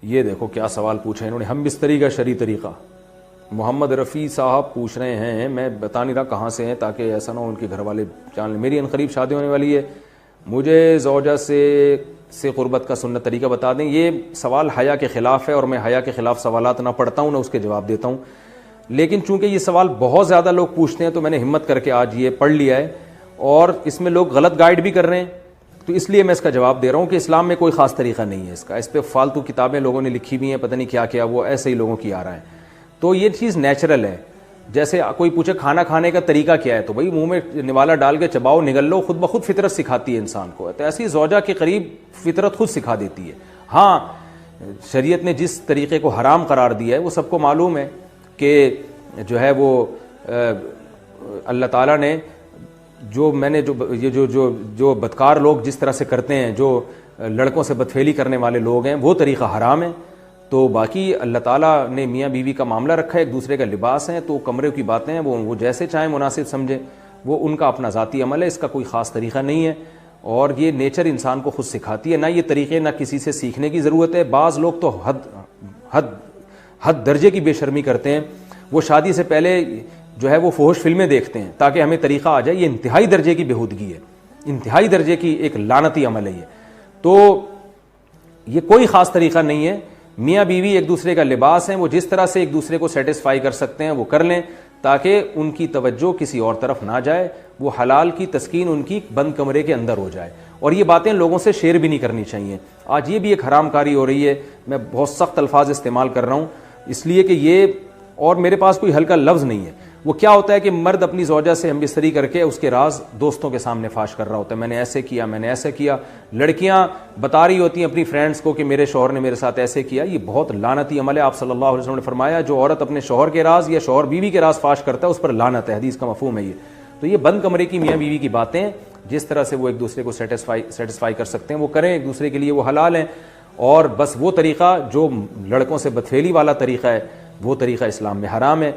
یہ دیکھو کیا سوال پوچھا انہوں نے، ہم بستری کا شرعی طریقہ۔ محمد رفیع صاحب پوچھ رہے ہیں، میں بتا نہیں رہا کہاں سے ہیں تاکہ ایسا نہ ہو ان کے گھر والے جان لیں۔ میری عنقریب شادی ہونے والی ہے، مجھے زوجہ سے قربت کا سنت طریقہ بتا دیں۔ یہ سوال حیا کے خلاف ہے اور میں حیا کے خلاف سوالات نہ پڑھتا ہوں نہ اس کے جواب دیتا ہوں، لیکن چونکہ یہ سوال بہت زیادہ لوگ پوچھتے ہیں تو میں نے ہمت کر کے آج یہ پڑھ لیا ہے، اور اس میں لوگ غلط گائیڈ بھی کر رہے ہیں، تو اس لیے میں اس کا جواب دے رہا ہوں کہ اسلام میں کوئی خاص طریقہ نہیں ہے اس کا۔ اس پہ فالتو کتابیں لوگوں نے لکھی ہوئی ہیں، پتہ نہیں کیا کیا، وہ ایسے ہی لوگوں کی آ رہا ہے۔ تو یہ چیز نیچرل ہے۔ جیسے کوئی پوچھے کھانا کھانے کا طریقہ کیا ہے، تو بھائی منہ میں نوالا ڈال کے چباؤ، نگل لو، خود بخود فطرت سکھاتی ہے انسان کو، تو ایسی زوجہ کے قریب فطرت خود سکھا دیتی ہے۔ ہاں، شریعت نے جس طریقے کو حرام قرار دیا ہے وہ سب کو معلوم ہے کہ جو ہے وہ اللہ تعالیٰ نے جو بدکار لوگ جس طرح سے کرتے ہیں، جو لڑکوں سے بدفعلی کرنے والے لوگ ہیں، وہ طریقہ حرام ہے۔ تو باقی اللہ تعالیٰ نے میاں بیوی کا معاملہ رکھا ہے، ایک دوسرے کا لباس ہے، تو کمرے کی باتیں ہیں وہ جیسے چاہیں مناسب سمجھیں، وہ ان کا اپنا ذاتی عمل ہے، اس کا کوئی خاص طریقہ نہیں ہے، اور یہ نیچر انسان کو خود سکھاتی ہے۔ نہ یہ طریقے نہ کسی سے سیکھنے کی ضرورت ہے۔ بعض لوگ تو حد درجے کی بے شرمی کرتے ہیں، وہ شادی سے پہلے جو ہے وہ فحش فلمیں دیکھتے ہیں تاکہ ہمیں طریقہ آ جائے۔ یہ انتہائی درجے کی بےہودگی ہے، انتہائی درجے کی ایک لعنتی عمل ہے یہ۔ تو یہ کوئی خاص طریقہ نہیں ہے۔ میاں بیوی ایک دوسرے کا لباس ہیں، وہ جس طرح سے ایک دوسرے کو سیٹسفائی کر سکتے ہیں وہ کر لیں، تاکہ ان کی توجہ کسی اور طرف نہ جائے، وہ حلال کی تسکین ان کی بند کمرے کے اندر ہو جائے۔ اور یہ باتیں لوگوں سے شیئر بھی نہیں کرنی چاہیے۔ آج یہ بھی ایک حرام کاری ہو رہی ہے، میں بہت سخت الفاظ استعمال کر رہا ہوں اس لیے کہ یہ، اور میرے پاس کوئی ہلکا لفظ نہیں ہے۔ وہ کیا ہوتا ہے کہ مرد اپنی زوجہ سے ہم بستری کر کے اس کے راز دوستوں کے سامنے فاش کر رہا ہوتا ہے، میں نے ایسے کیا، میں نے ایسے کیا۔ لڑکیاں بتا رہی ہوتی ہیں اپنی فرینڈز کو کہ میرے شوہر نے میرے ساتھ ایسے کیا۔ یہ بہت لعنتی عمل ہے۔ آپ صلی اللہ علیہ وسلم نے فرمایا جو عورت اپنے شوہر کے راز یا شوہر بیوی کے راز فاش کرتا ہے اس پر لعنت ہے، حدیث کا مفہوم ہے یہ۔ تو یہ بند کمرے کی میاں بیوی کی باتیں، جس طرح سے وہ ایک دوسرے کو سیٹسفائی کر سکتے ہیں وہ کریں، ایک دوسرے کے لیے وہ حلال ہیں، اور بس وہ طریقہ جو لڑکوں سے بدفعلی والا طریقہ ہے وہ طریقہ اسلام میں حرام ہے۔